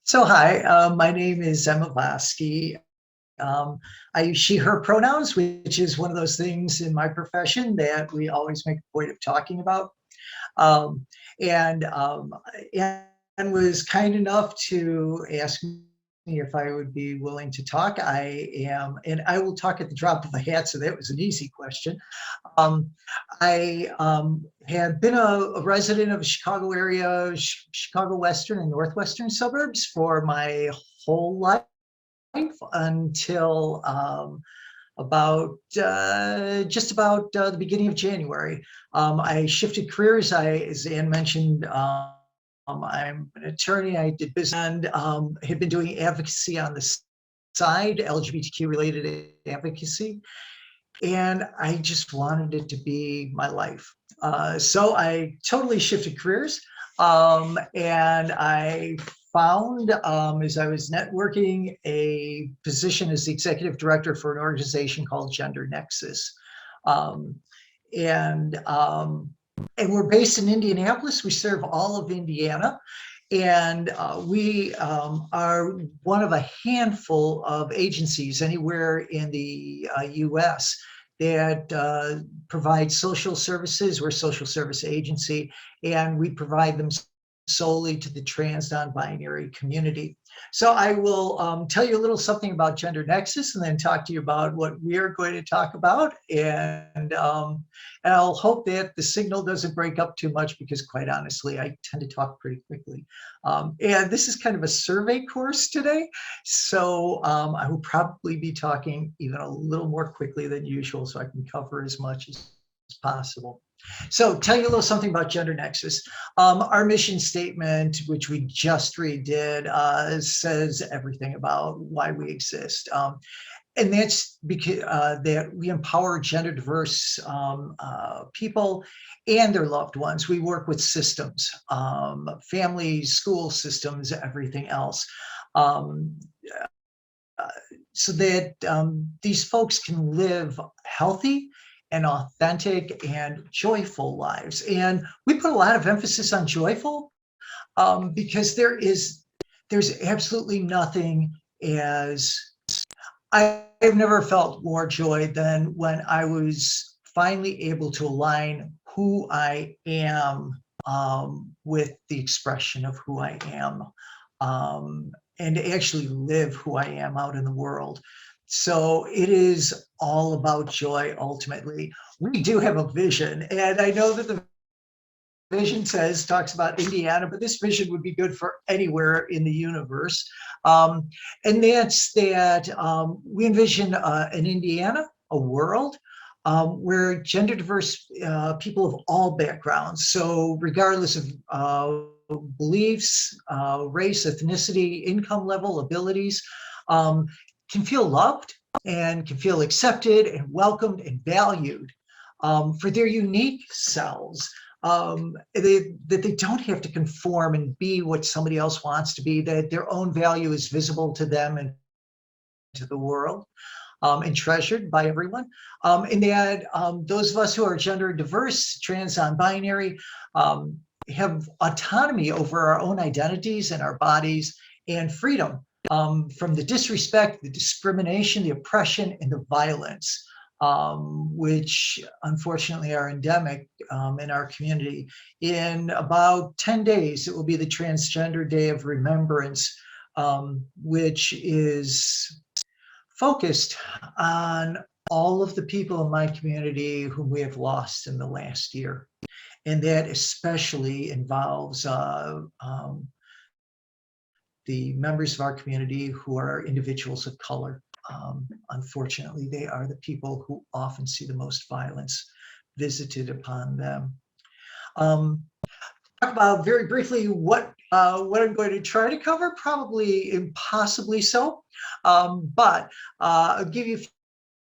So hi, my name is Emma Vosicky. I use she, her pronouns, which is one of those things in my profession that we always make a point of talking about. Um, and, um, and was kind enough to ask me if I would be willing to talk. I am, and I will talk at the drop of a hat, so that was an easy question. Um, I had been a resident of the Chicago area, Chicago Western and Northwestern suburbs for my whole life until about just about the beginning of January. I shifted careers. As Ann mentioned, I'm an attorney. I did business and had been doing advocacy on the side, LGBTQ related advocacy. And I just wanted it to be my life. So I totally shifted careers. And I found, as I was networking, a position as the executive director for an organization called GenderNexus. Um, and, um, and we're based in Indianapolis. We serve all of Indiana. And we are one of a handful of agencies anywhere in the US that provide social services. We're a social service agency, and we provide them solely to the trans non-binary community. So I will tell you a little something about GenderNexus and then talk to you about what we are going to talk about. And I'll hope that the signal doesn't break up too much because quite honestly, I tend to talk pretty quickly. And this is kind of a survey course today. So I will probably be talking even a little more quickly than usual so I can cover as much as possible. So tell you a little something about GenderNexus. Our mission statement, which we just redid, says everything about why we exist. And that's because that we empower gender diverse people and their loved ones. We work with systems, families, school systems, everything else. So that these folks can live healthy and authentic and joyful lives. And we put a lot of emphasis on joyful because there's absolutely nothing as I've never felt more joy than when I was finally able to align who I am with the expression of who I am. And to actually live who I am out in the world. So it is all about joy ultimately. We do have a vision, and I know that the vision talks about Indiana, but this vision would be good for anywhere in the universe. And that's that we envision in Indiana, a world where gender diverse people of all backgrounds, so regardless of beliefs, race, ethnicity, income level, abilities, can feel loved and can feel accepted and welcomed and valued for their unique selves. That they don't have to conform and be what somebody else wants to be, that their own value is visible to them and to the world. And treasured by everyone. And that those of us who are gender diverse, trans, non-binary, have autonomy over our own identities and our bodies and freedom from the disrespect, the discrimination, the oppression, and the violence, which unfortunately are endemic in our community. In about 10 days, it will be the Transgender Day of Remembrance, which is focused on all of the people in my community whom we have lost in the last year. And that especially involves the members of our community who are individuals of color. Unfortunately, they are the people who often see the most violence visited upon them. Talk about very briefly what I'm going to try to cover, probably impossibly so, but I'll give you a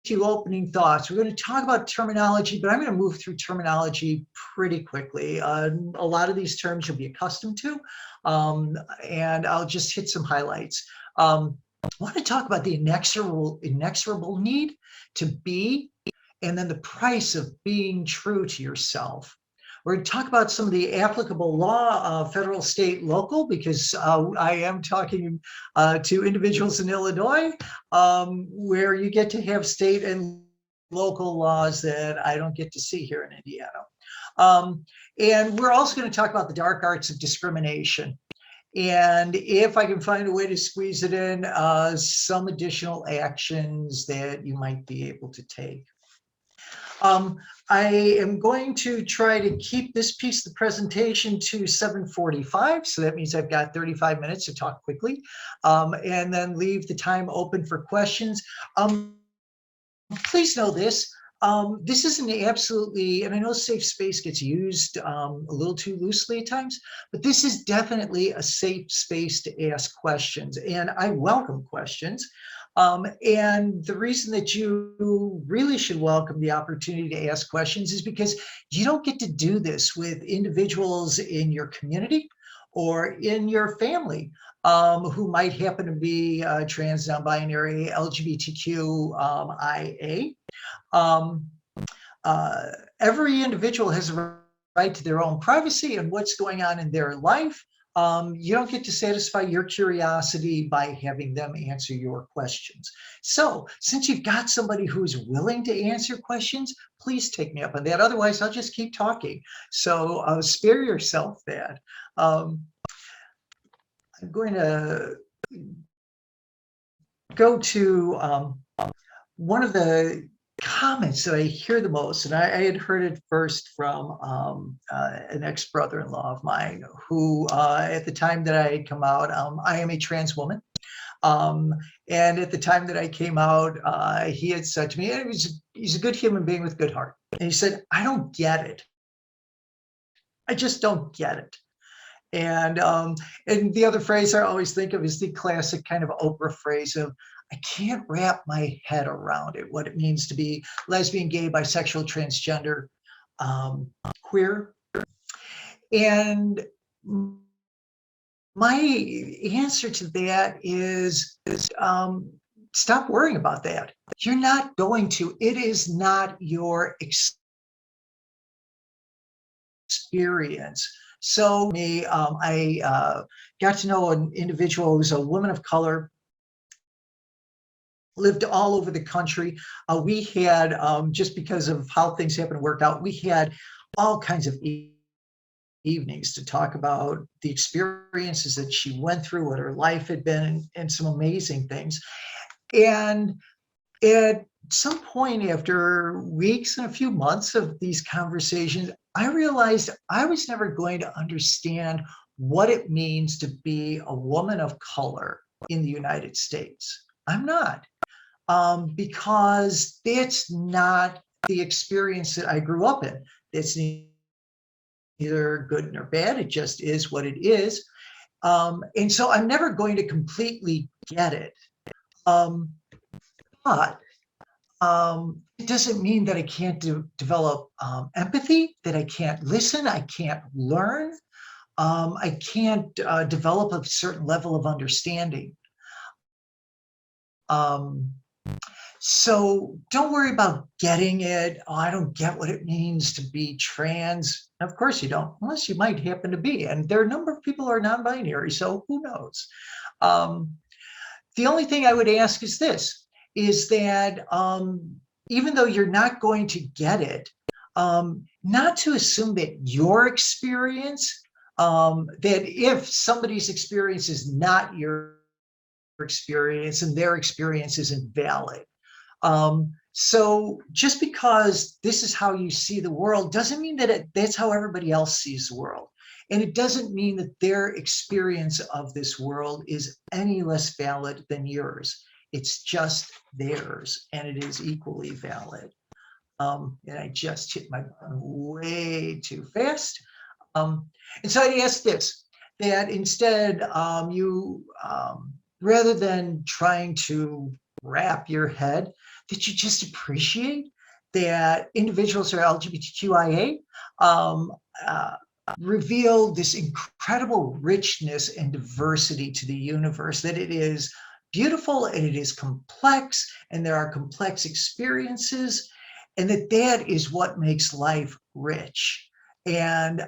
few opening thoughts. We're going to talk about terminology, but I'm going to move through terminology pretty quickly. A lot of these terms you'll be accustomed to, and I'll just hit some highlights. I want to talk about the inexorable need to be, and then the price of being true to yourself. We're going to talk about some of the applicable law, federal, state, local, because I am talking to individuals in Illinois, where you get to have state and local laws that I don't get to see here in Indiana. And we're also going to talk about the dark arts of discrimination. And if I can find a way to squeeze it in, some additional actions that you might be able to take. I am going to try to keep this piece of the presentation to 7:45. So that means I've got 35 minutes to talk quickly, and then leave the time open for questions. Please know this. This is an absolutely, and I know safe space gets used a little too loosely at times, but this is definitely a safe space to ask questions, and I welcome questions. And the reason that you really should welcome the opportunity to ask questions is because you don't get to do this with individuals in your community or in your family who might happen to be trans, non-binary, LGBTQ, IA. Every individual has a right to their own privacy and what's going on in their life. You don't get to satisfy your curiosity by having them answer your questions. So since you've got somebody who's willing to answer questions, please take me up on that. Otherwise, I'll just keep talking. So spare yourself that. I'm going to go to one of the comments that I hear the most, and I had heard it first from an ex-brother-in-law of mine who, at the time that I had come out, I am a trans woman. And at the time that I came out, he had said to me, and he's a good human being with a good heart. And he said, I don't get it. I just don't get it. And the other phrase I always think of is the classic kind of Oprah phrase of, I can't wrap my head around it, what it means to be lesbian, gay, bisexual, transgender, queer. And my answer to that is stop worrying about that. You're not going to. It is not your experience. So I got to know an individual who's a woman of color, lived all over the country. We had, just because of how things happened to work out, we had all kinds of evenings to talk about the experiences that she went through, what her life had been, and some amazing things. And at some point, after weeks and a few months of these conversations, I realized I was never going to understand what it means to be a woman of color in the United States. I'm not. Because that's not the experience that I grew up in. It's neither good nor bad. It just is what it is. And so I'm never going to completely get it. But it doesn't mean that I can't develop empathy, that I can't listen, I can't learn, I can't develop a certain level of understanding. So don't worry about getting it. Oh, I don't get what it means to be trans. Of course you don't, unless you might happen to be. And there are a number of people who are non-binary, so who knows? The only thing I would ask is this, is that even though you're not going to get it, not to assume that your experience, that if somebody's experience is not your experience and their experience isn't valid. So just because this is how you see the world doesn't mean that that's how everybody else sees the world. And it doesn't mean that their experience of this world is any less valid than yours. It's just theirs, and it is equally valid. And I just hit my button way too fast. And so I'd ask this, that instead you, rather than trying to wrap your head, that you just appreciate that individuals who are LGBTQIA reveal this incredible richness and diversity to the universe, that it is beautiful and it is complex and there are complex experiences, and that is what makes life rich. and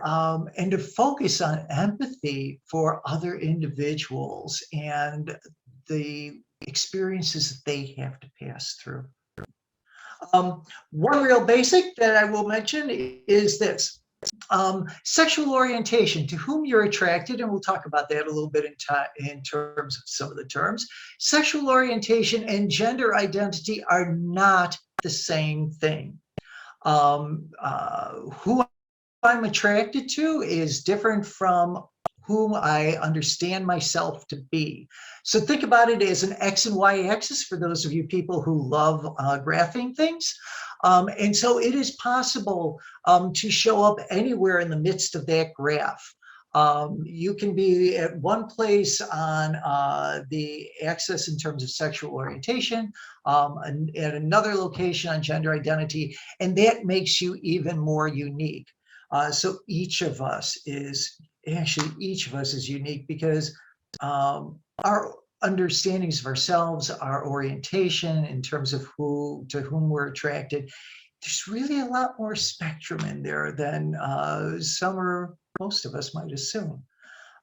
to focus on empathy for other individuals and the experiences that they have to pass through. One real basic that I will mention is this. Sexual orientation, to whom you're attracted, and we'll talk about that a little bit in terms of some of the terms. Sexual orientation and gender identity are not the same thing. Who I'm attracted to is different from whom I understand myself to be. So think about it as an X and Y axis for those of you people who love graphing things. And so it is possible to show up anywhere in the midst of that graph. You can be at one place on the axis in terms of sexual orientation, and at another location on gender identity, and that makes you even more unique. So each of us is unique because our understandings of ourselves, our orientation in terms of to whom we're attracted, there's really a lot more spectrum in there than some or most of us might assume.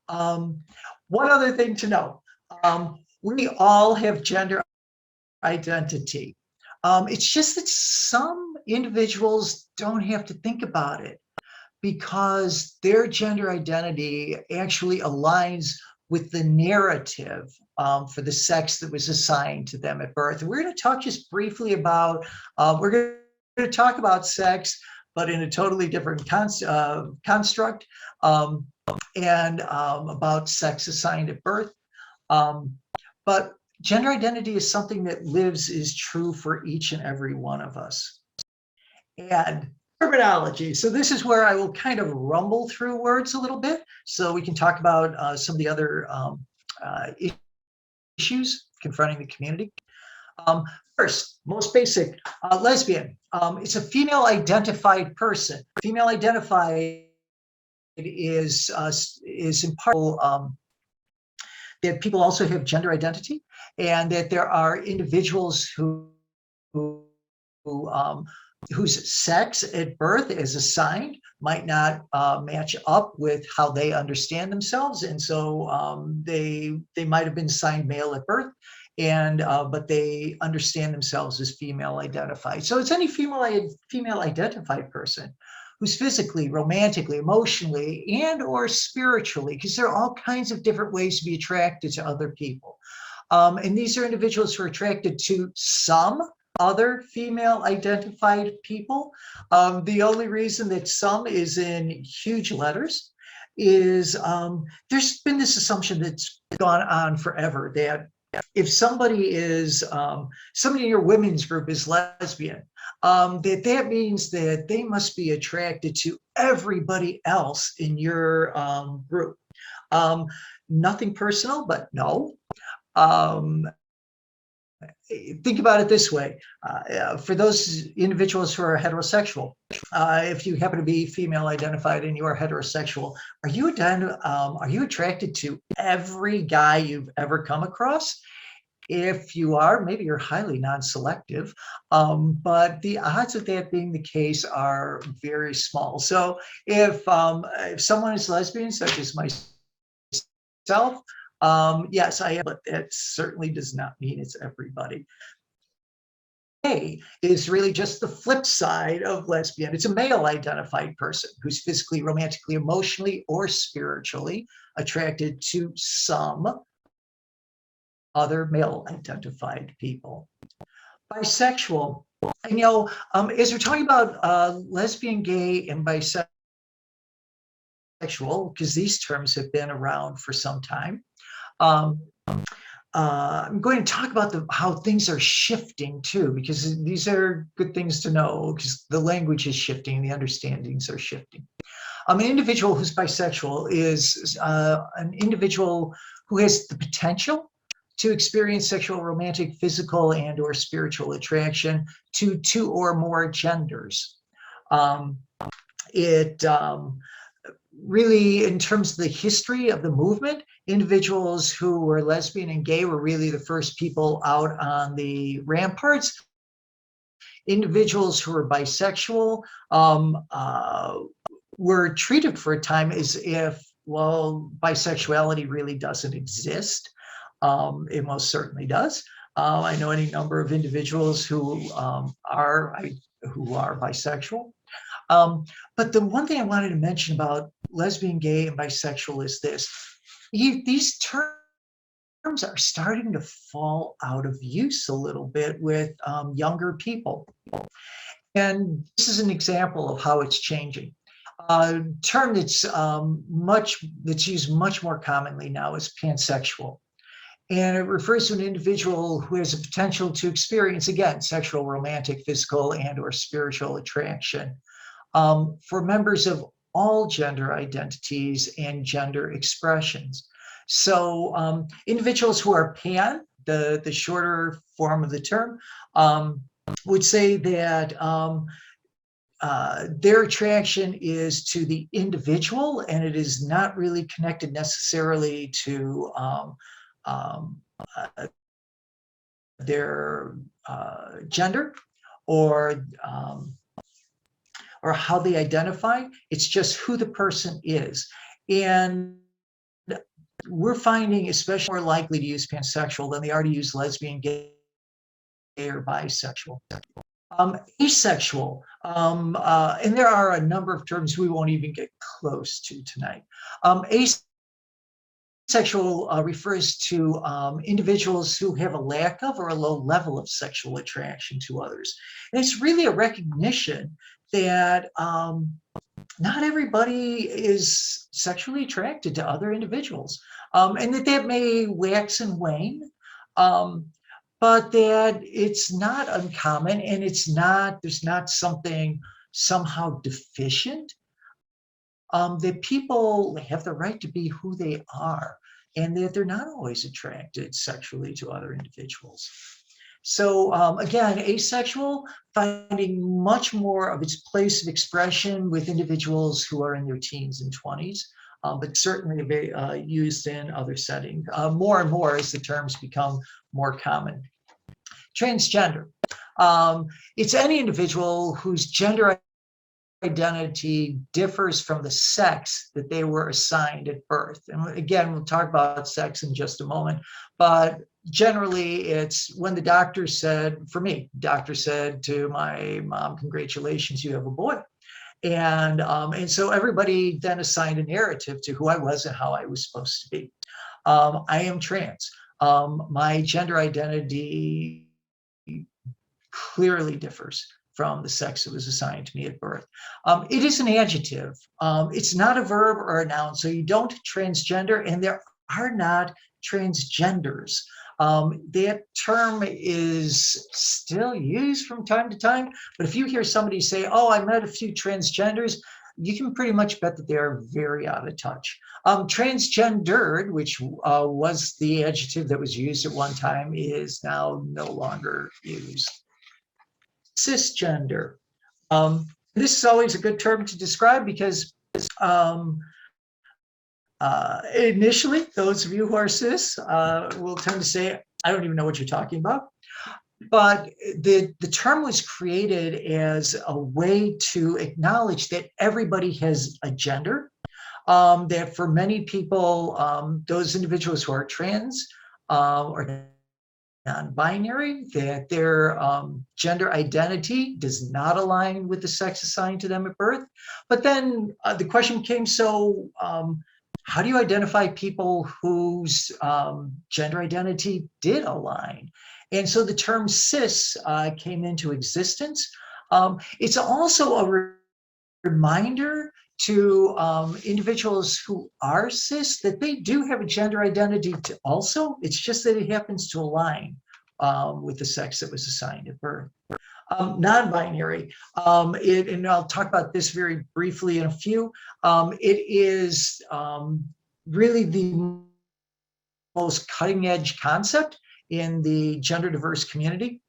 One other thing to know, we all have gender identity. It's just that some individuals don't have to think about it, because their gender identity actually aligns with the narrative for the sex that was assigned to them at birth. And we're going to talk just briefly about, we're going to talk about sex, but in a totally different construct, and about sex assigned at birth. But gender identity is something that is true for each and every one of us. And terminology. So this is where I will kind of rumble through words a little bit, so we can talk about some of the other issues confronting the community. First, most basic, lesbian. It's a female identified person. Female identified is in part that people also have gender identity, and that there are individuals whose sex at birth is assigned might not match up with how they understand themselves, and so they might have been assigned male at birth, and but they understand themselves as female identified. So it's any female identified person who's physically, romantically, emotionally, and or spiritually, because there are all kinds of different ways to be attracted to other people. And these are individuals who are attracted to some other female identified people. The only reason that some is in huge letters is there's been this assumption that's gone on forever that if somebody in your women's group is lesbian, that means that they must be attracted to everybody else in your group. Nothing personal, but no. Think about it this way. For those individuals who are heterosexual, if you happen to be female identified and you are heterosexual, are you attracted to every guy you've ever come across? If you are, maybe you're highly non-selective, but the odds of that being the case are very small. So if someone is lesbian, such as myself, yes, I am, but that certainly does not mean it's everybody. Gay is really just the flip side of lesbian. It's a male identified person who's physically, romantically, emotionally, or spiritually attracted to some other male identified people. Bisexual, and as we're talking about lesbian, gay, and bisexual, because these terms have been around for some time, I'm going to talk about how things are shifting too, because these are good things to know, because the language is shifting, the understandings are shifting. An individual who's bisexual is an individual who has the potential to experience sexual, romantic, physical, and or spiritual attraction to two or more genders. Really, in terms of the history of the movement, individuals who were lesbian and gay were really the first people out on the ramparts. Individuals who were bisexual were treated for a time as if, well, bisexuality really doesn't exist. It most certainly does. I know any number of individuals who are bisexual. But the one thing I wanted to mention about lesbian, gay, and bisexual is this: these terms are starting to fall out of use a little bit with younger people. And this is an example of how it's changing. A term that's used much more commonly now is pansexual. And it refers to an individual who has a potential to experience, again, sexual, romantic, physical, and or spiritual attraction for members of all gender identities and gender expressions. So individuals who are pan, the shorter form of the term, would say that their attraction is to the individual, and it is not really connected necessarily to their gender or how they identify. It's just who the person is. And we're finding especially more likely to use pansexual than they are to use lesbian, gay, or bisexual. Asexual, and there are a number of terms we won't even get close to tonight. Asexual refers to individuals who have a lack of or a low level of sexual attraction to others. And it's really a recognition that not everybody is sexually attracted to other individuals, and that may wax and wane, but that it's not uncommon, and there's not something somehow deficient. That people have the right to be who they are, and that they're not always attracted sexually to other individuals. So again, asexual, finding much more of its place of expression with individuals who are in their teens and 20s, but certainly used in other settings, more and more as the terms become more common. Transgender, it's any individual whose gender identity differs from the sex that they were assigned at birth. And again, we'll talk about sex in just a moment, but generally it's when the doctor said to my mom, "Congratulations, you have a boy." And so everybody then assigned a narrative to who I was and how I was supposed to be. I am trans. My gender identity clearly differs from the sex that was assigned to me at birth. It is an adjective. It's not a verb or a noun, so you don't transgender, and there are not transgenders. That term is still used from time to time, but if you hear somebody say, "Oh, I met a few transgenders," you can pretty much bet that they are very out of touch. Transgendered, which was the adjective that was used at one time, is now no longer used. Cisgender. This is always a good term to describe because initially, those of you who are cis will tend to say, "I don't even know what you're talking about." But the term was created as a way to acknowledge that everybody has a gender, that for many people, those individuals who are trans or non-binary, that their gender identity does not align with the sex assigned to them at birth. But then the question came, so how do you identify people whose gender identity did align? And so the term cis came into existence. It's also a reminder to individuals who are cis that they do have a gender identity also. It's just that it happens to align with the sex that was assigned at birth. Non-binary, and I'll talk about this very briefly in a few. It is really the most cutting edge concept in the gender diverse community.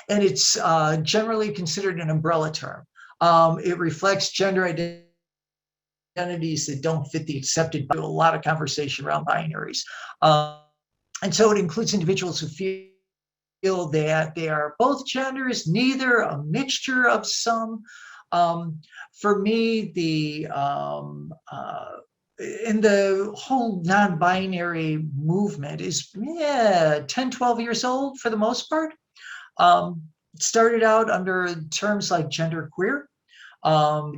And it's generally considered an umbrella term. It reflects gender identities that don't fit the accepted. A lot of conversation around binaries. And so it includes individuals who feel that they are both genders, neither, a mixture of some. For me, in the whole non-binary movement is 10, 12 years old for the most part. It started out under terms like genderqueer,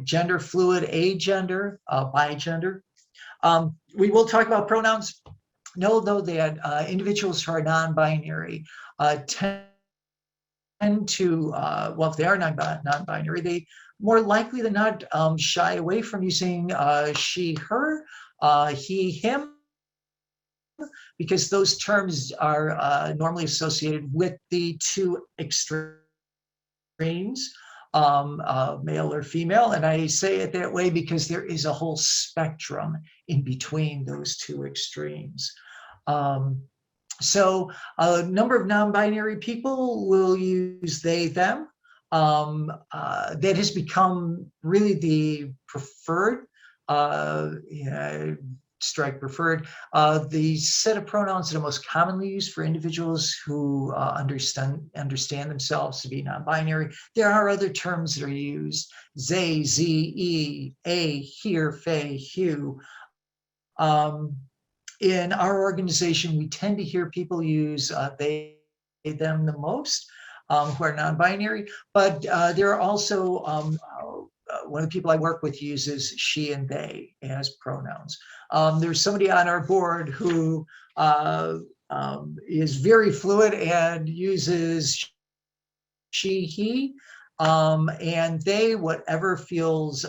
gender fluid, agender, bigender. We will talk about pronouns. Know, though, that individuals who are non-binary tend to, well, if they are non-binary, they more likely than not shy away from using she, her, he, him, because those terms are normally associated with the two extremes, male or female. And I say it that way because there is a whole spectrum in between those two extremes. So a number of non-binary people will use they, them. That has become really the preferred, strike preferred, the set of pronouns that are most commonly used for individuals who understand themselves to be non-binary. There are other terms that are used: they, ze, e, a, here, fe, hew. In our organization, we tend to hear people use they, them the most, who are non-binary, but there are also, one of the people I work with uses she and they as pronouns. There's somebody on our board who is very fluid and uses she, he, and they, whatever feels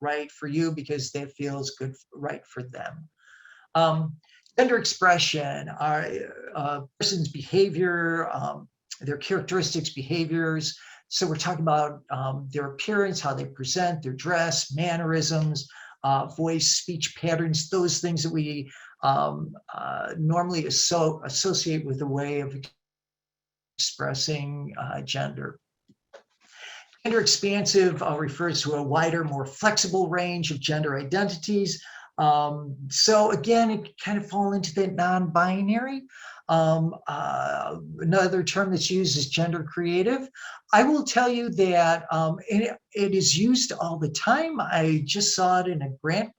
right for you, because that feels good, right for them. Gender expression, a person's behavior, their characteristics, behaviors. So we're talking about their appearance, how they present, their dress, mannerisms, voice, speech patterns, those things that we normally associate with a way of expressing gender. Gender expansive refers to a wider, more flexible range of gender identities. So again, it kind of falls into that non-binary. Another term that's used is gender creative. I will tell you that it is used all the time. I just saw it in a grant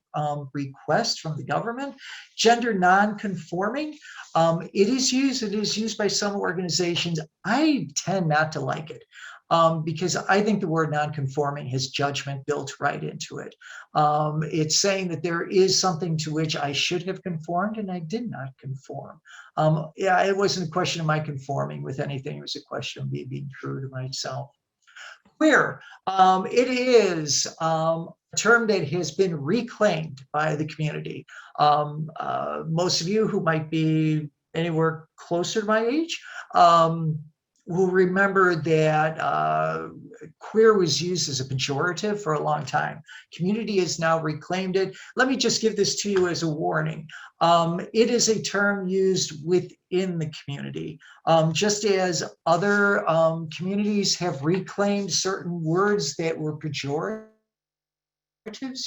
request from the government. Gender non-conforming. It is used by some organizations. I tend not to like it. Because I think the word non-conforming has judgment built right into it. It's saying that there is something to which I should have conformed and I did not conform. Yeah, it wasn't a question of my conforming with anything. It was a question of me being true to myself. Queer, it is a term that has been reclaimed by the community. Most of you who might be anywhere closer to my age will remember that queer was used as a pejorative for a long time. Community has now reclaimed it. Let me just give this to you as a warning. It is a term used within the community. Just as other communities have reclaimed certain words that were pejoratives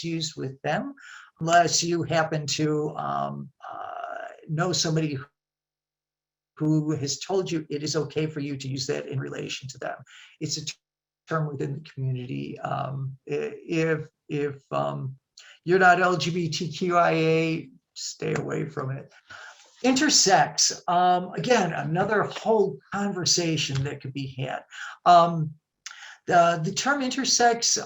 used with them, unless you happen to know somebody who has told you it is okay for you to use that in relation to them. It's a term within the community. If you're not LGBTQIA, stay away from it. Intersex, again, another whole conversation that could be had. The term intersex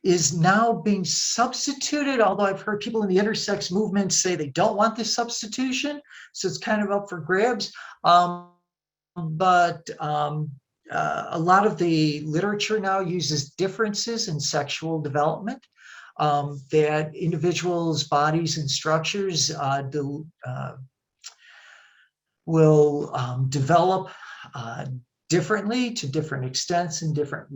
is now being substituted, although I've heard people in the intersex movement say they don't want this substitution, so it's kind of up for grabs. But a lot of the literature now uses differences in sexual development, that individuals' bodies and structures will develop differently to different extents and different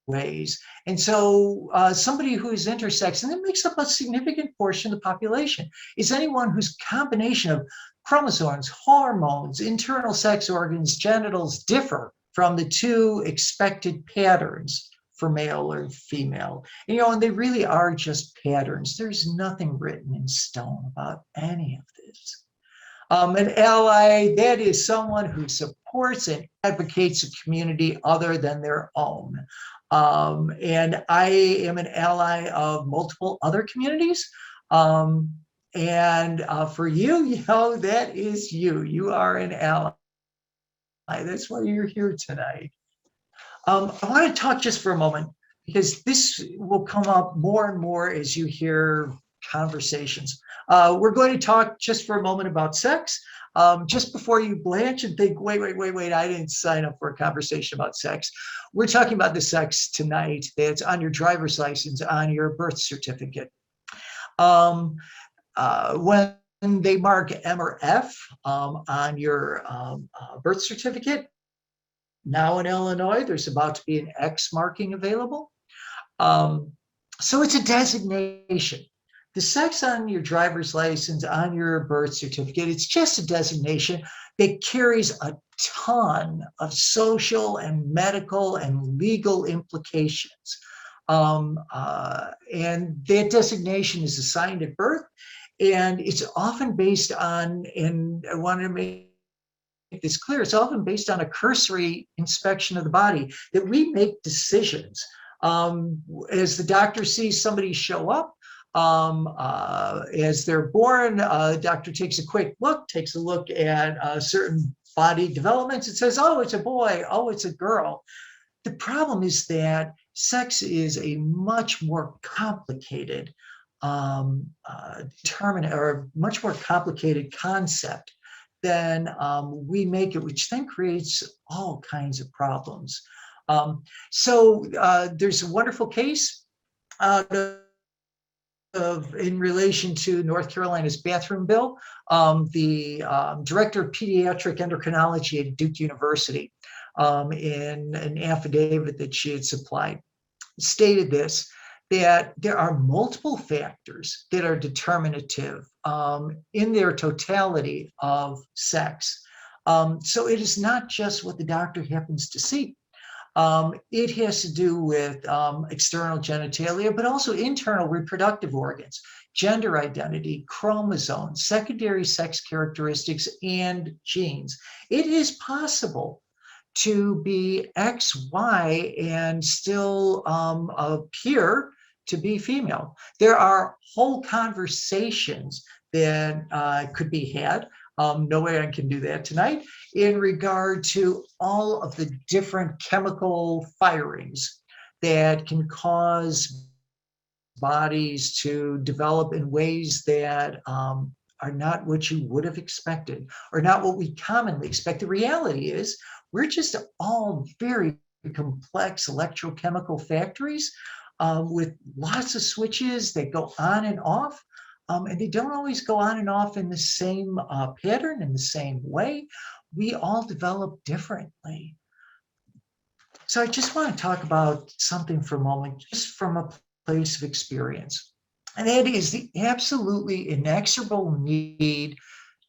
ways. And so somebody who is intersex, and it makes up a significant portion of the population, is anyone whose combination of chromosomes, hormones, internal sex organs, genitals differ from the two expected patterns for male or female. And, and they really are just patterns. There's nothing written in stone about any of this. An ally, that is someone who supports and advocates a community other than their own. And I am an ally of multiple other communities. And for you, you know, that is you. You are an ally. That's why you're here tonight. I want to talk just for a moment because this will come up more and more as you hear conversations. We're going to talk just for a moment about sex. Just before you blanch and think, wait, I didn't sign up for a conversation about sex. We're talking about the sex tonight that's on your driver's license, on your birth certificate. When they mark M or F on your birth certificate, now in Illinois, there's about to be an X marking available. So it's a designation. The sex on your driver's license, on your birth certificate, it's just a designation that carries a ton of social and medical and legal implications. And that designation is assigned at birth, and it's often based on, and I want to make this clear, it's often based on a cursory inspection of the body that we make decisions. As the doctor sees somebody show up, as they're born, the doctor takes a quick look, takes a look at certain body developments and says, oh, it's a boy, oh, it's a girl. The problem is that sex is a much more complicated much more complicated concept than we make it, which then creates all kinds of problems. So there's a wonderful case out in relation to North Carolina's bathroom bill. The director of pediatric endocrinology at Duke University, in an affidavit that she had supplied, stated this, that there are multiple factors that are determinative in their totality of sex. So it is not just what the doctor happens to see. It has to do with external genitalia, but also internal reproductive organs, gender identity, chromosomes, secondary sex characteristics, and genes. It is possible to be XY and still appear to be female. There are whole conversations that could be had. No way I can do that tonight, in regard to all of the different chemical firings that can cause bodies to develop in ways that are not what you would have expected, or not what we commonly expect. The reality is we're just all very complex electrochemical factories with lots of switches that go on and off. And they don't always go on and off in the same pattern, in the same way. We all develop differently. So I just want to talk about something for a moment, just from a place of experience. And that is the absolutely inexorable need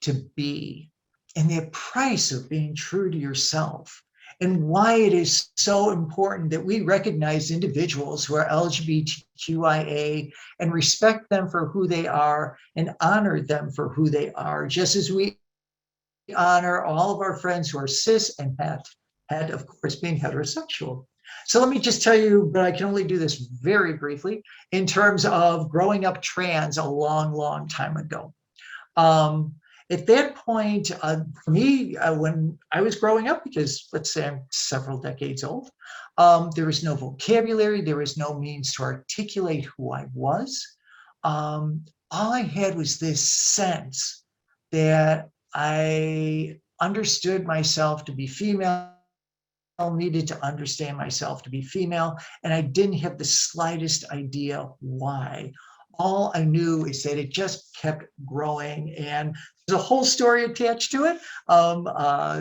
to be, and the price of being true to yourself, and why it is so important that we recognize individuals who are LGBTQIA and respect them for who they are and honor them for who they are, just as we honor all of our friends who are cis and het, of course, being heterosexual. So let me just tell you, but I can only do this very briefly, in terms of growing up trans a long, long time ago. At that point, for me, when I was growing up, because let's say I'm several decades old, there was no vocabulary, there was no means to articulate who I was. All I had was this sense that I understood myself to be female, needed to understand myself to be female, and I didn't have the slightest idea why. All I knew is that it just kept growing, and there's a whole story attached to it.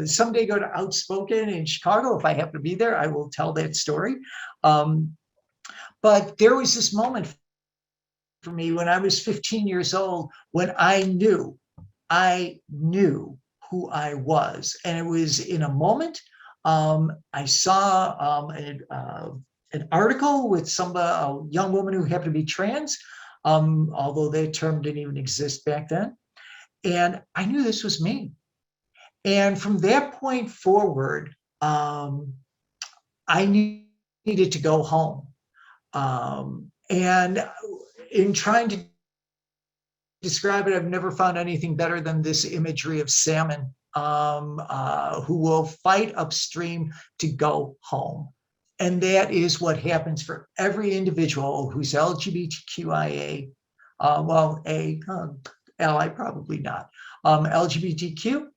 Someday go to Outspoken in Chicago. If I happen to be there, I will tell that story. But there was this moment for me when I was 15 years old, when I knew who I was. And it was in a moment. I saw an article with a young woman who happened to be trans, although that term didn't even exist back then. And I knew this was me. And from that point forward, I needed to go home. And in trying to describe it, I've never found anything better than this imagery of salmon who will fight upstream to go home. And that is what happens for every individual who's LGBTQIA, ally probably not, LGBTQ,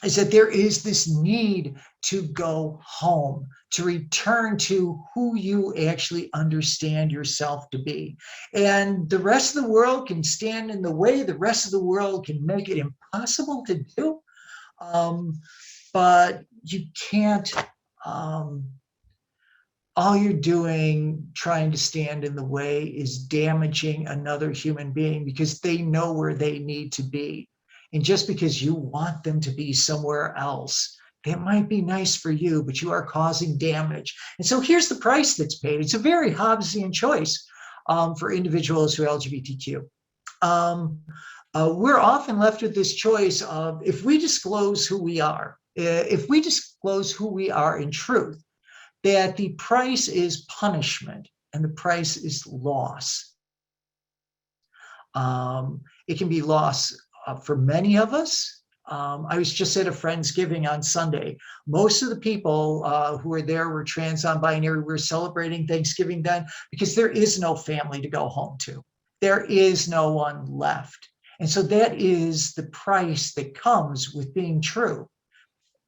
is that there is this need to go home, to return to who you actually understand yourself to be. And the rest of the world can stand in the way. The rest of the world can make it impossible to do. But you can't, all you're doing trying to stand in the way is damaging another human being because they know where they need to be. And just because you want them to be somewhere else, that might be nice for you, but you are causing damage. And so here's the price that's paid. It's a very Hobbesian choice for individuals who are LGBTQ. We're often left with this choice of if we disclose who we are, in truth, that the price is punishment and the price is loss. It can be loss for many of us. I was just at a Friendsgiving on Sunday. Most of the people who were there were trans, non-binary. We were celebrating Thanksgiving then because there is no family to go home to. There is no one left. And so that is the price that comes with being true.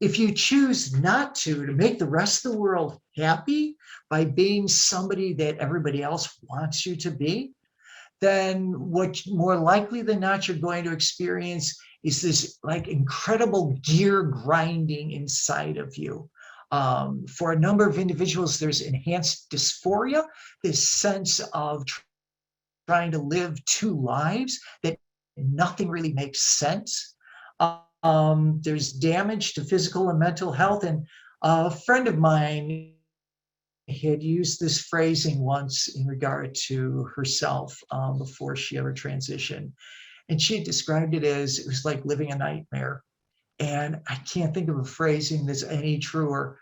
If you choose not to make the rest of the world happy by being somebody that everybody else wants you to be, then what more likely than not you're going to experience is this like incredible gear grinding inside of you. For a number of individuals, there's enhanced dysphoria, this sense of trying to live two lives, that nothing really makes sense. There's damage to physical and mental health. And a friend of mine had used this phrasing once in regard to herself before she ever transitioned. And she had described it as it was like living a nightmare. And I can't think of a phrasing that's any truer.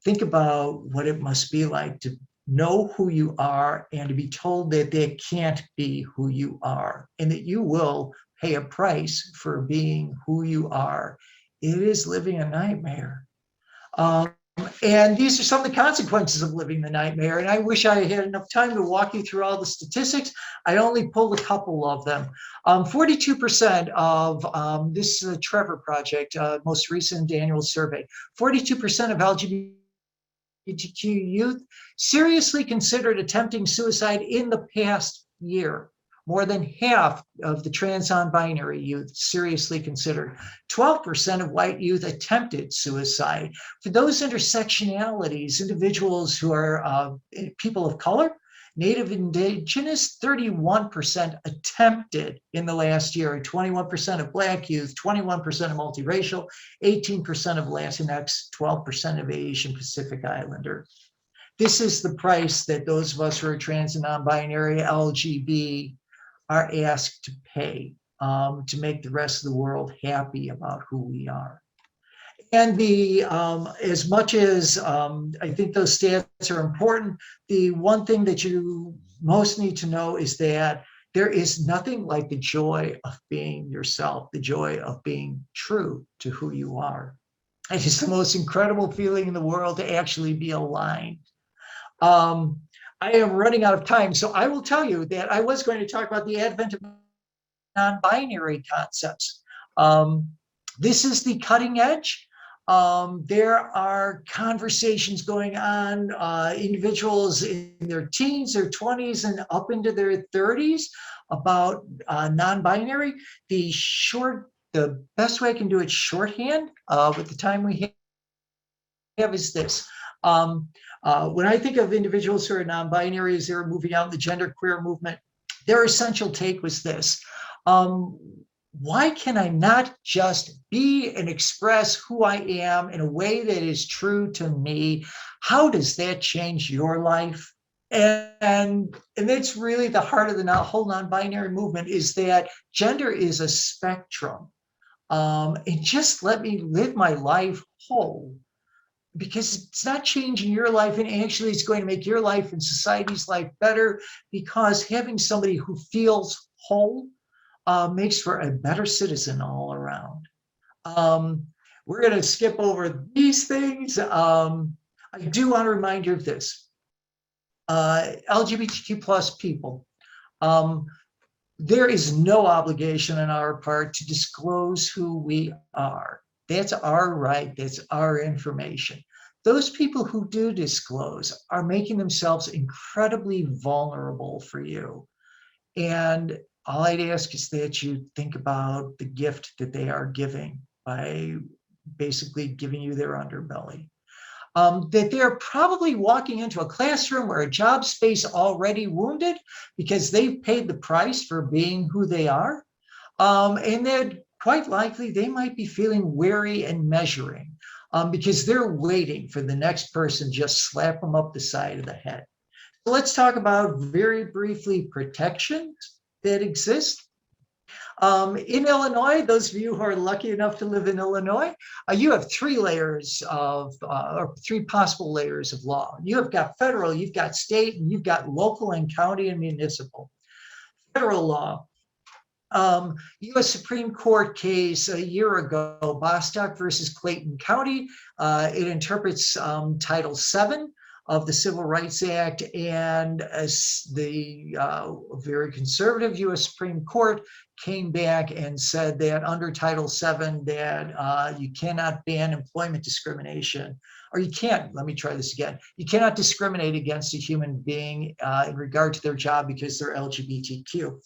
Think about what it must be like to know who you are and to be told that they can't be who you are and that you will pay a price for being who you are. It is living a nightmare. And these are some of the consequences of living the nightmare. And I wish I had enough time to walk you through all the statistics. I only pulled a couple of them. 42% of this is a Trevor Project, most recent annual survey, 42% of LGBTQ youth seriously considered attempting suicide in the past year. More than half of the trans non-binary youth seriously considered. 12% of white youth attempted suicide. For those intersectionalities, individuals who are people of color, Native Indigenous, 31% attempted in the last year, 21% of Black youth, 21% of multiracial, 18% of Latinx, 12% of Asian Pacific Islander. This is the price that those of us who are trans and non-binary, LGB, are asked to pay to make the rest of the world happy about who we are. And the as much as I think those stats are important, the one thing that you most need to know is that there is nothing like the joy of being yourself, the joy of being true to who you are. It is the most incredible feeling in the world to actually be aligned. I am running out of time, so I will tell you that I was going to talk about the advent of non-binary concepts. This is the cutting edge. There are conversations going on, individuals in their teens, their 20s, and up into their 30s about non-binary. The best way I can do it shorthand with the time we have is this. When I think of individuals who are non-binary as they're moving out in the genderqueer movement, their essential take was this. Why can I not just be and express who I am in a way that is true to me? How does that change your life? And that's really the heart of the whole non-binary movement, is that gender is a spectrum. And just let me live my life whole, because it's not changing your life, and actually it's going to make your life and society's life better, because having somebody who feels whole makes for a better citizen all around. We're going to skip over these things. I do want to remind you of this. LGBTQ plus people, there is no obligation on our part to disclose who we are. That's our right. That's our information. Those people who do disclose are making themselves incredibly vulnerable for you. And all I'd ask is that you think about the gift that they are giving by basically giving you their underbelly. That they're probably walking into a classroom or a job space already wounded because they've paid the price for being who they are. And that quite likely they might be feeling wary and measuring because they're waiting for the next person just slap them up the side of the head. So let's talk about very briefly protections that exist. In Illinois, those of you who are lucky enough to live in Illinois, you have three layers of, or three possible layers of law. You have got federal, you've got state, and you've got local and county and municipal. Federal law. U.S. Supreme Court case a year ago, Bostock versus Clayton County. It interprets Title VII of the Civil Rights Act, and the very conservative U.S. Supreme Court came back and said that under Title VII that you cannot ban employment discrimination, or you can't, let me try this again, you cannot discriminate against a human being in regard to their job because they're LGBTQ.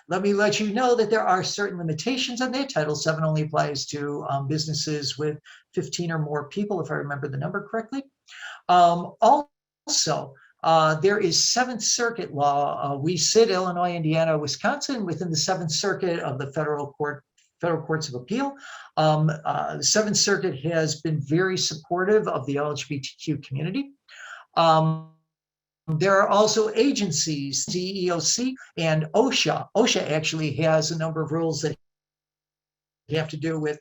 Let me let you know that there are certain limitations on that. Title VII only applies to businesses with 15 or more people, if I remember the number correctly. Also, there is Seventh Circuit law. We sit Illinois, Indiana, Wisconsin within the Seventh Circuit of the federal courts of appeal. The Seventh Circuit has been very supportive of the LGBTQ community. There are also agencies, CEOC and OSHA. OSHA actually has a number of rules that have to do with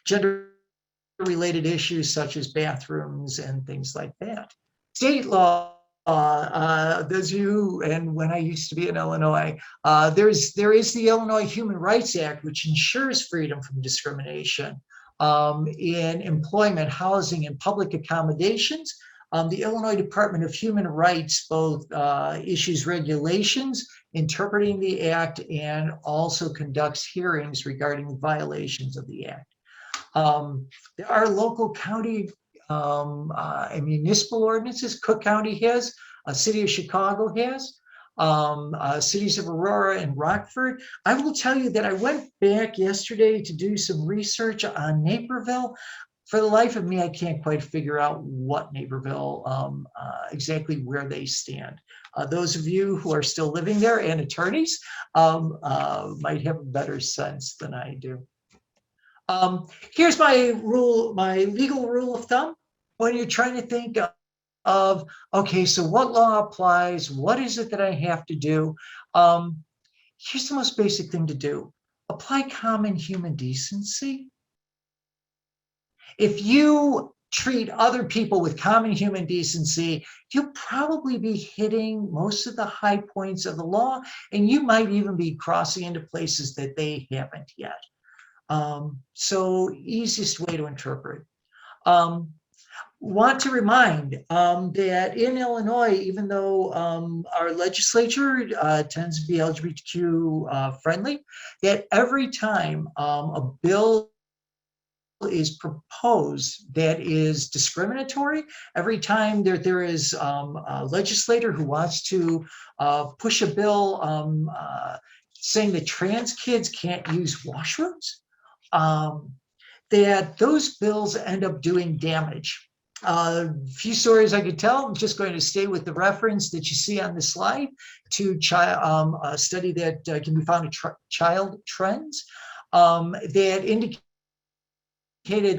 gender-related issues such as bathrooms and things like that. State law, those of you, and when I used to be in Illinois, there is the Illinois Human Rights Act, which ensures freedom from discrimination in employment, housing, and public accommodations. The Illinois Department of Human Rights both issues regulations interpreting the act and also conducts hearings regarding violations of the act. There are local, county, and municipal ordinances. Cook County has, City of Chicago has, cities of Aurora and Rockford. I will tell you that I went back yesterday to do some research on Naperville. For the life of me, I can't quite figure out what Naperville, exactly where they stand. Those of you who are still living there and attorneys might have a better sense than I do. Here's my legal rule of thumb. When you're trying to think of, okay, so what law applies? What is it that I have to do? Here's the most basic thing to do. Apply common human decency. If you treat other people with common human decency, you'll probably be hitting most of the high points of the law, and you might even be crossing into places that they haven't yet. So easiest way to interpret. Want to remind that in Illinois, even though our legislature tends to be LGBTQ friendly, that every time a bill is proposed that is discriminatory, every time there is a legislator who wants to push a bill saying that trans kids can't use washrooms, that those bills end up doing damage. A few stories I could tell. I'm just going to stay with the reference that you see on the slide to a study that can be found in Child Trends that indicated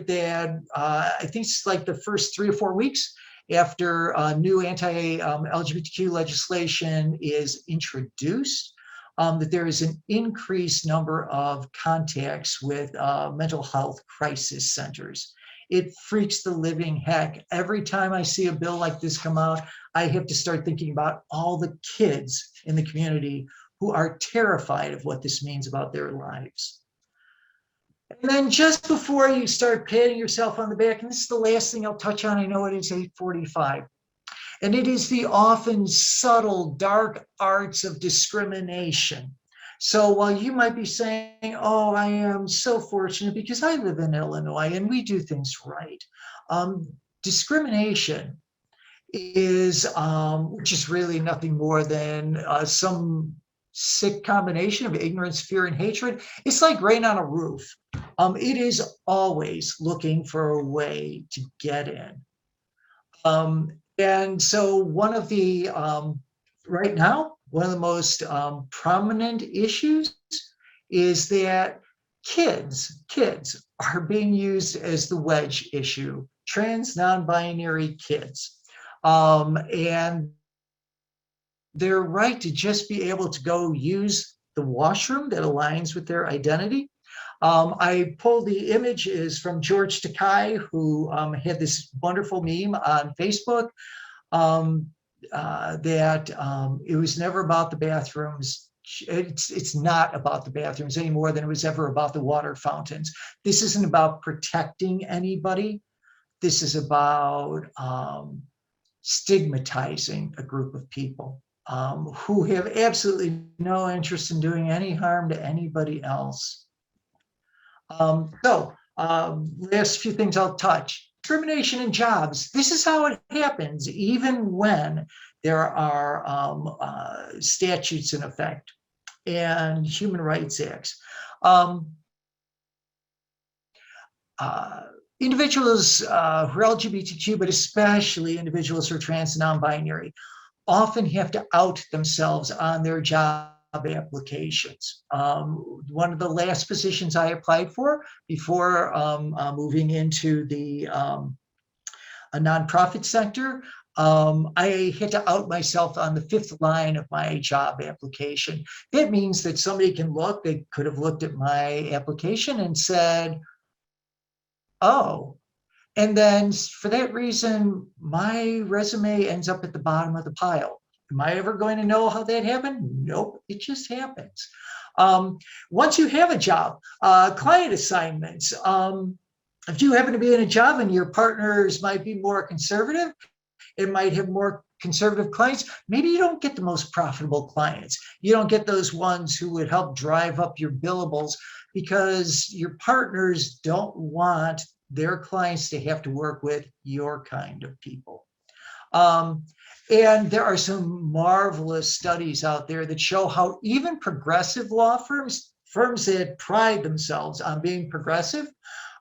that I think it's like the first 3 or 4 weeks after new anti-LGBTQ legislation is introduced, that there is an increased number of contacts with mental health crisis centers. It freaks the living heck. Every time I see a bill like this come out, I have to start thinking about all the kids in the community who are terrified of what this means about their lives. And then just before you start patting yourself on the back, and this is the last thing I'll touch on, I know it is 8:45, and it is the often subtle, dark arts of discrimination. So while you might be saying, oh, I am so fortunate because I live in Illinois and we do things right. Discrimination is, which is really nothing more than some sick combination of ignorance, fear, and hatred. It's like rain on a roof. It is always looking for a way to get in. And so one of the, right now, one of the most prominent issues is that kids are being used as the wedge issue, trans, non-binary kids. And their right to just be able to go use the washroom that aligns with their identity. I pulled the images from George Takei, who had this wonderful meme on Facebook that it was never about the bathrooms. It's not about the bathrooms any more than it was ever about the water fountains. This isn't about protecting anybody. This is about stigmatizing a group of people who have absolutely no interest in doing any harm to anybody else. Last few things I'll touch. Discrimination in jobs. This is how it happens, even when there are statutes in effect and human rights acts. Individuals who are LGBTQ, but especially individuals who are trans and non-binary, often have to out themselves on their job applications. One of the last positions I applied for before moving into the a nonprofit sector, I had to out myself on the 5th line of my job application. That means that somebody can look, they could have looked at my application and said, oh, and then for that reason, my resume ends up at the bottom of the pile. Am I ever going to know how that happened? Nope, it just happens. Once you have a job, client assignments, if you happen to be in a job and your partners might be more conservative, it might have more conservative clients, maybe you don't get the most profitable clients. You don't get those ones who would help drive up your billables because your partners don't want their clients to have to work with your kind of people. And there are some marvelous studies out there that show how even progressive law firms that pride themselves on being progressive,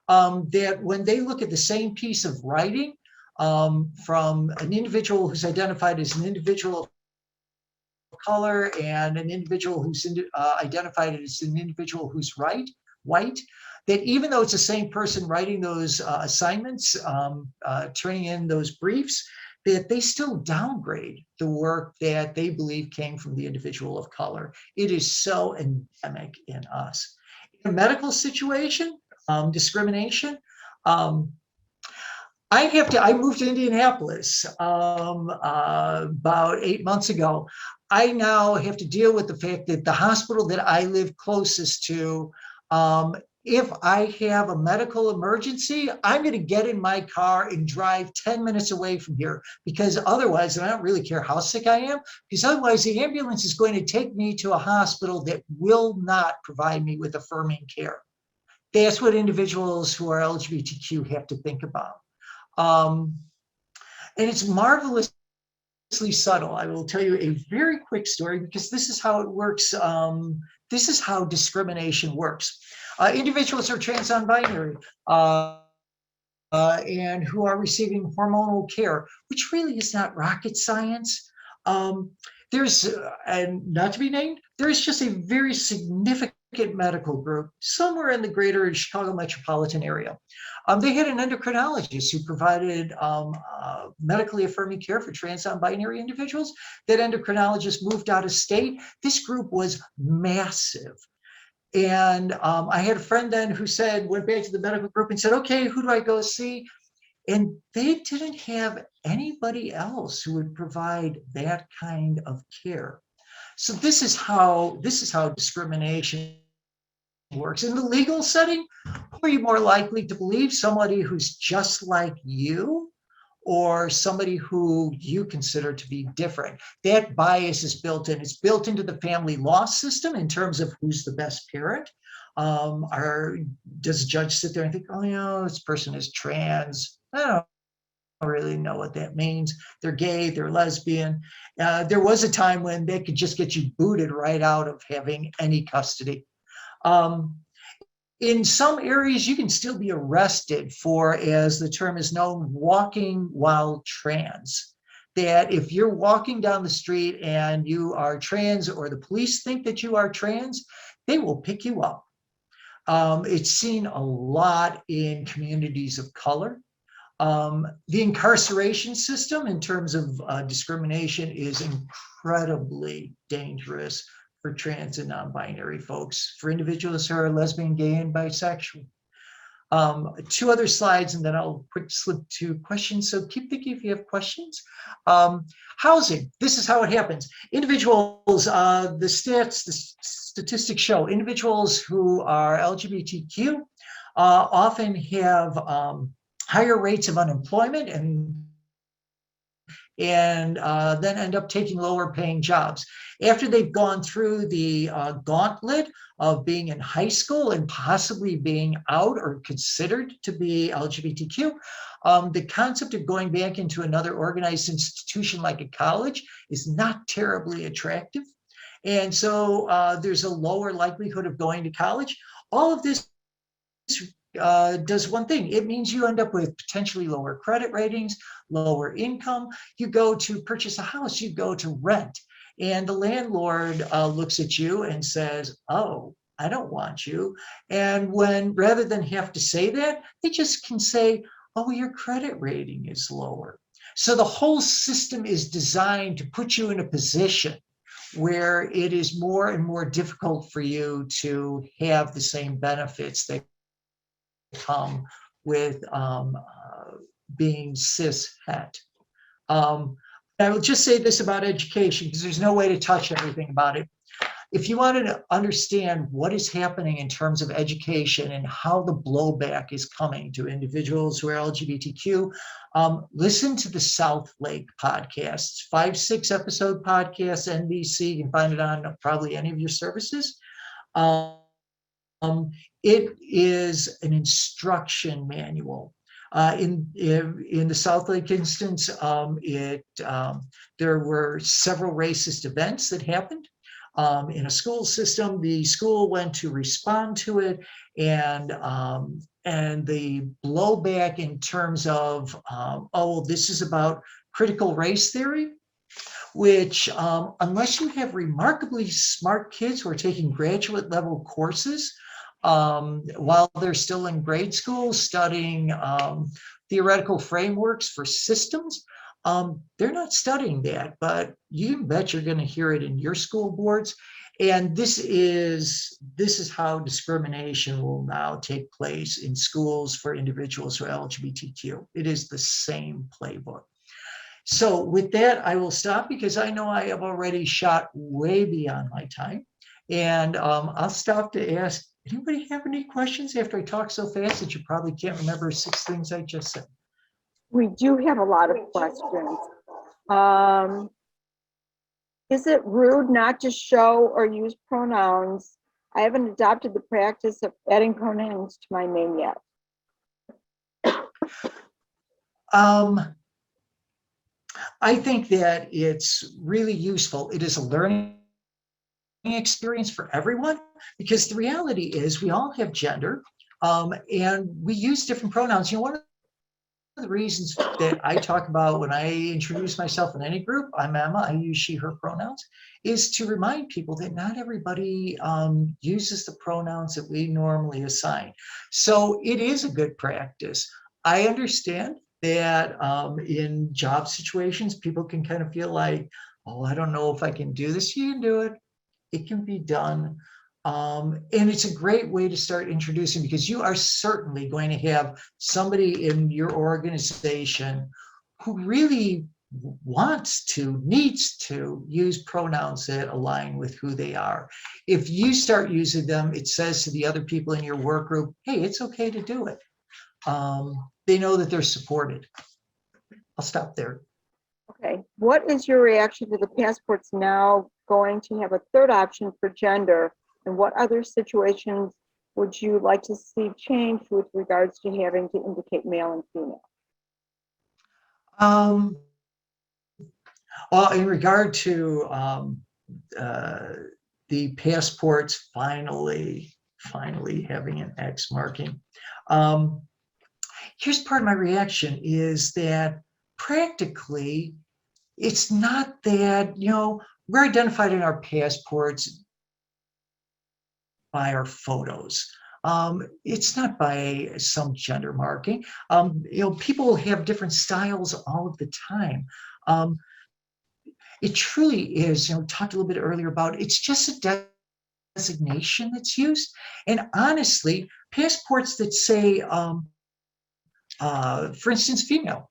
that when they look at the same piece of writing from an individual who's identified as an individual of color and an individual who's identified as an individual who's white, that even though it's the same person writing those assignments, turning in those briefs, that they still downgrade the work that they believe came from the individual of color. It is so endemic in us. In a medical situation, discrimination, I moved to Indianapolis about 8 months ago. I now have to deal with the fact that the hospital that I live closest to, if I have a medical emergency, I'm going to get in my car and drive 10 minutes away from here because otherwise, and I don't really care how sick I am, because otherwise the ambulance is going to take me to a hospital that will not provide me with affirming care. That's what individuals who are LGBTQ have to think about. And it's marvelously subtle. I will tell you a very quick story because this is how it works. This is how discrimination works. Individuals who are trans non-binary and who are receiving hormonal care, which really is not rocket science. There's, and not to be named, there is just a very significant medical group somewhere in the greater Chicago metropolitan area. They had an endocrinologist who provided medically affirming care for trans non-binary individuals. That endocrinologist moved out of state. This group was massive. And I had a friend then who went back to the medical group and said, okay, who do I go see? And they didn't have anybody else who would provide that kind of care. So this is how discrimination works. In the legal setting, are you more likely to believe somebody who's just like you or somebody who you consider to be different? That bias is built in. It's built into the family law system in terms of who's the best parent. Does a judge sit there and think, oh, this person is trans? I don't really know what that means. They're gay, they're lesbian. There was a time when they could just get you booted right out of having any custody. In some areas, you can still be arrested for, as the term is known, walking while trans. That if you're walking down the street and you are trans, or the police think that you are trans, they will pick you up. It's seen a lot in communities of color. The incarceration system in terms of discrimination is incredibly dangerous for trans and non-binary folks, for individuals who are lesbian, gay, and bisexual. 2 other slides, and then I'll quick slip to questions. So keep thinking if you have questions. Housing, this is how it happens. Individuals, the statistics show individuals who are LGBTQ often have higher rates of unemployment and then end up taking lower paying jobs. After they've gone through the gauntlet of being in high school and possibly being out or considered to be LGBTQ, the concept of going back into another organized institution like a college is not terribly attractive. And so there's a lower likelihood of going to college. All of this does one thing. It means you end up with potentially lower credit ratings, lower income. You go to purchase a house, you go to rent, and the landlord looks at you and says, oh, I don't want you. And when, rather than have to say that, they just can say, oh, your credit rating is lower. So the whole system is designed to put you in a position where it is more and more difficult for you to have the same benefits that come with being cis-het. I will just say this about education, because there's no way to touch everything about it. If you wanted to understand what is happening in terms of education and how the blowback is coming to individuals who are LGBTQ, listen to the South Lake podcasts, 5-6 episode podcasts, NBC. You can find it on probably any of your services. It is an instruction manual. In the South Lake instance, there were several racist events that happened in a school system. The school went to respond to it, and the blowback in terms of, oh, this is about critical race theory, which unless you have remarkably smart kids who are taking graduate level courses while they're still in grade school studying theoretical frameworks for systems, they're not studying that, but you can bet you're going to hear it in your school boards. And this is how discrimination will now take place in schools for individuals who are LGBTQ. It is the same playbook. So with that, I will stop because I know I have already shot way beyond my time. And I'll stop to ask, anybody have any questions after I talk so fast that you probably can't remember 6 things I just said? We do have a lot of questions. Is it rude not to show or use pronouns? I haven't adopted the practice of adding pronouns to my name yet. I think that it's really useful. It is a learning experience for everyone, because the reality is we all have gender and we use different pronouns. You know, one of the reasons that I talk about when I introduce myself in any group, I'm Emma, I use she, her pronouns, is to remind people that not everybody uses the pronouns that we normally assign. So it is a good practice. I understand that in job situations, people can kind of feel like, oh, I don't know if I can do this. You can do it. It can be done. And it's a great way to start introducing, because you are certainly going to have somebody in your organization who really wants to, needs to use pronouns that align with who they are. If you start using them, it says to the other people in your work group, hey, it's okay to do it. They know that they're supported. I'll stop there. Okay, what is your reaction to the passports now going to have a third option for gender? And what other situations would you like to see changed with regards to having to indicate male and female? Well, in regard to the passports finally having an X marking, here's part of my reaction is that practically it's not that, we're identified in our passports by our photos. It's not by some gender marking. People have different styles all of the time. It truly is, talked a little bit earlier about, it's just a designation that's used. And honestly, passports that say, for instance, female,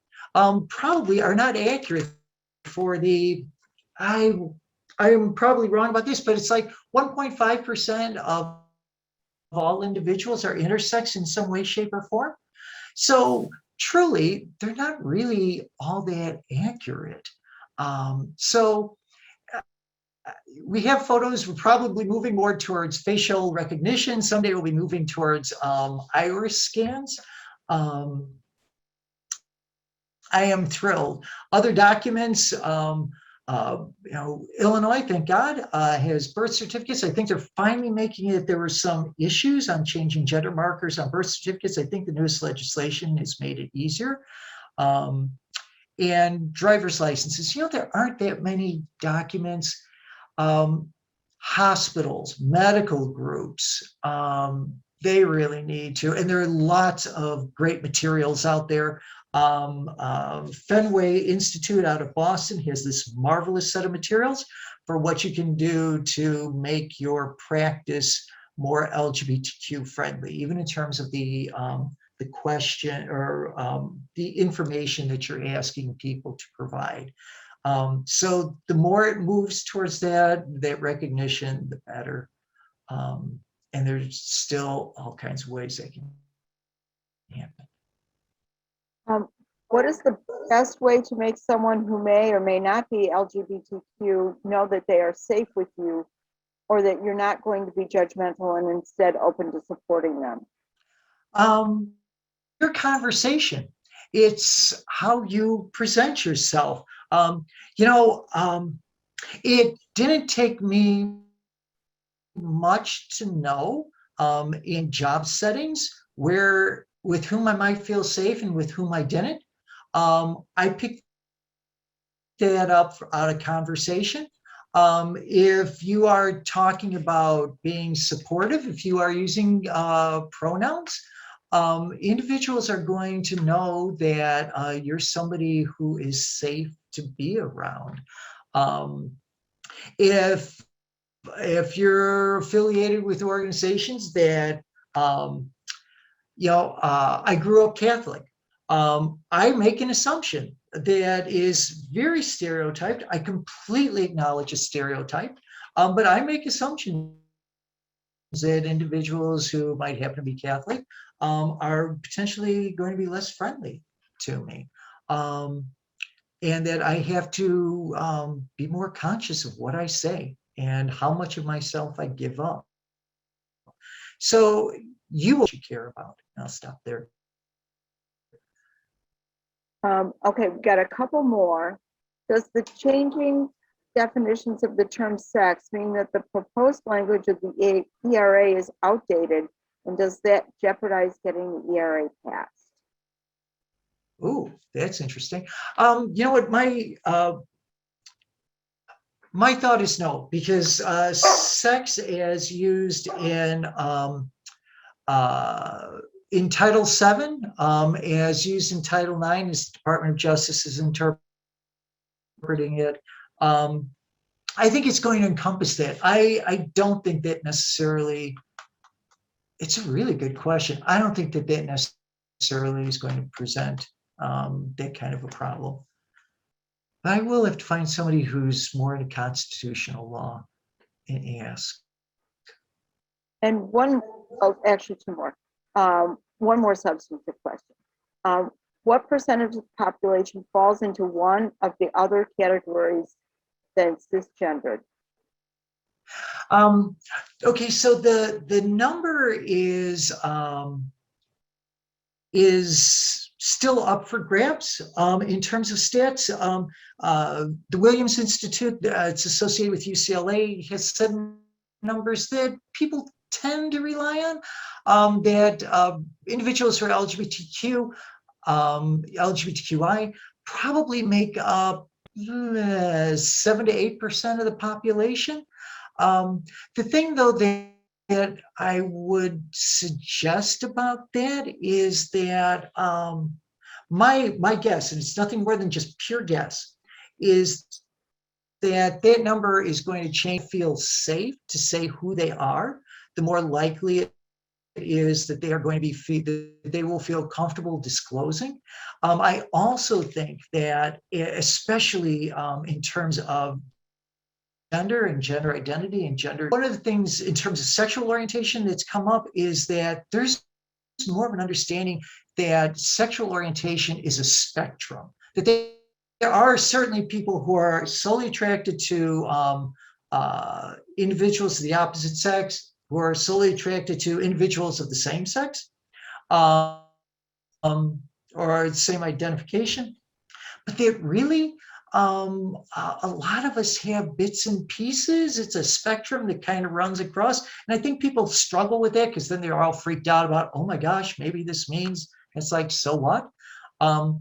probably are not accurate for the, I'm probably wrong about this, but it's like 1.5% of all individuals are intersex in some way, shape, or form. So truly, they're not really all that accurate. So we have photos. We're probably moving more towards facial recognition. Someday we'll be moving towards iris scans. I am thrilled. Other documents, Illinois, thank God, has birth certificates. I think they're finally making it. There were some issues on changing gender markers on birth certificates. I think the newest legislation has made it easier. And driver's licenses. There aren't that many documents. Hospitals, medical groups, they really need to. And there are lots of great materials out there. Fenway Institute out of Boston has this marvelous set of materials for what you can do to make your practice more LGBTQ friendly, even in terms of the question or the information that you're asking people to provide. So the more it moves towards that recognition, the better. And there's still all kinds of ways that can happen. What is the best way to make someone who may or may not be LGBTQ know that they are safe with you, or that you're not going to be judgmental and instead open to supporting them? Your conversation. It's how you present yourself. It didn't take me much to know in job settings with whom I might feel safe and with whom I didn't. I picked that up out of conversation. If you are talking about being supportive, if you are using pronouns, individuals are going to know that you're somebody who is safe to be around. If you're affiliated with organizations that, I grew up Catholic, I make an assumption that is very stereotyped. I completely acknowledge a stereotype, but I make assumptions that individuals who might happen to be Catholic are potentially going to be less friendly to me. And that I have to be more conscious of what I say and how much of myself I give up. So you will care about. I'll stop there. Okay, we've got a couple more. Does the changing definitions of the term sex mean that the proposed language of the ERA is outdated, and does that jeopardize getting the ERA passed? Oh, that's interesting. You know what, my thought is no, because sex as used in Title VII, as used in Title IX, as the Department of Justice is interpreting it, I think it's going to encompass that. I don't think that necessarily, it's a really good question. I don't think that necessarily is going to present that kind of a problem. I will have to find somebody who's more into constitutional law and ask. And actually two more. One more substantive question. What percentage of the population falls into one of the other categories than cisgendered? Okay, so the number is still up for grabs in terms of stats. The Williams Institute, it's associated with UCLA, has said numbers that people tend to rely on, that individuals who are LGBTQI probably make up 7 to 8% of the population. The thing, though, that I would suggest about that is that my guess, and it's nothing more than just pure guess, is that number is going to change. Feel safe to say who they are, the more likely it is that they are going to be they will feel comfortable disclosing. I also think that, especially in terms of gender and gender identity and gender, one of the things in terms of sexual orientation that's come up is that there's more of an understanding that sexual orientation is a spectrum, that there are certainly people who are solely attracted to individuals of the opposite sex, who are solely attracted to individuals of the same sex, or the same identification, but they really, a lot of us have bits and pieces. It's a spectrum that kind of runs across. And I think people struggle with that because then they're all freaked out about, oh my gosh, maybe this means, it's like, so what? And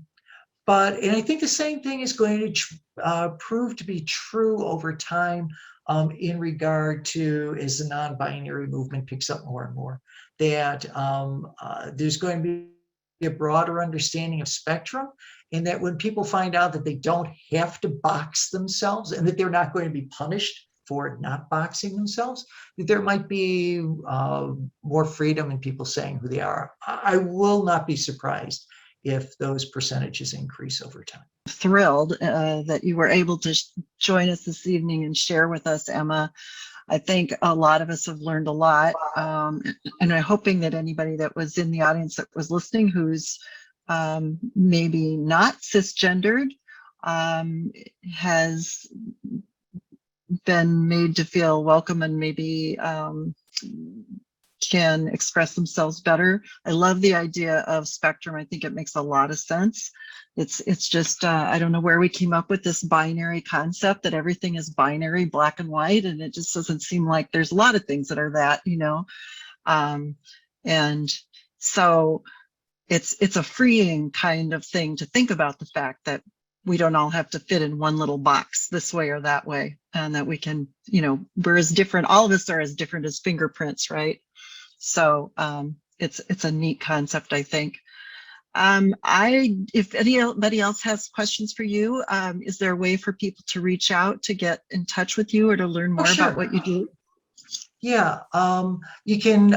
I think the same thing is going to prove to be true over time in regard to, as the non-binary movement picks up more and more, that there's going to be a broader understanding of spectrum, and that when people find out that they don't have to box themselves and that they're not going to be punished for not boxing themselves, that there might be more freedom in people saying who they are. I will not be surprised if those percentages increase over time. Thrilled that you were able to join us this evening and share with us, Emma. I think a lot of us have learned a lot, and I'm hoping that anybody that was in the audience that was listening who's maybe not cisgendered has been made to feel welcome and maybe can express themselves better. I love the idea of spectrum. I think it makes a lot of sense. It's just, I don't know where we came up with this binary concept that everything is binary, black and white, and it just doesn't seem like there's a lot of things that are that, you know. And so it's a freeing kind of thing to think about the fact that we don't all have to fit in one little box this way or that way, and that we can, you know, we're as different, all of us are as different as fingerprints, right? So it's a neat concept, I think. If anybody else has questions for you, is there a way for people to reach out to get in touch with you or to learn more about what you do? Yeah, you can,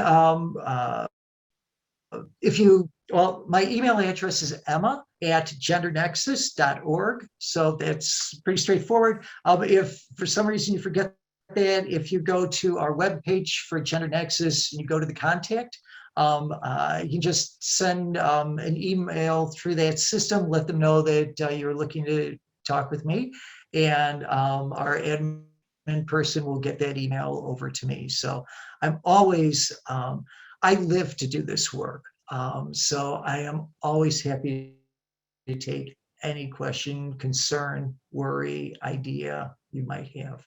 well, my email address is emma@gendernexus.org. So that's pretty straightforward. If for some reason you forget that, if you go to our webpage for GenderNexus and you go to the contact, you can just send an email through that system, let them know that you're looking to talk with me, and our admin person will get that email over to me. So I'm always, I live to do this work. So I am always happy to take any question, concern, worry, idea you might have.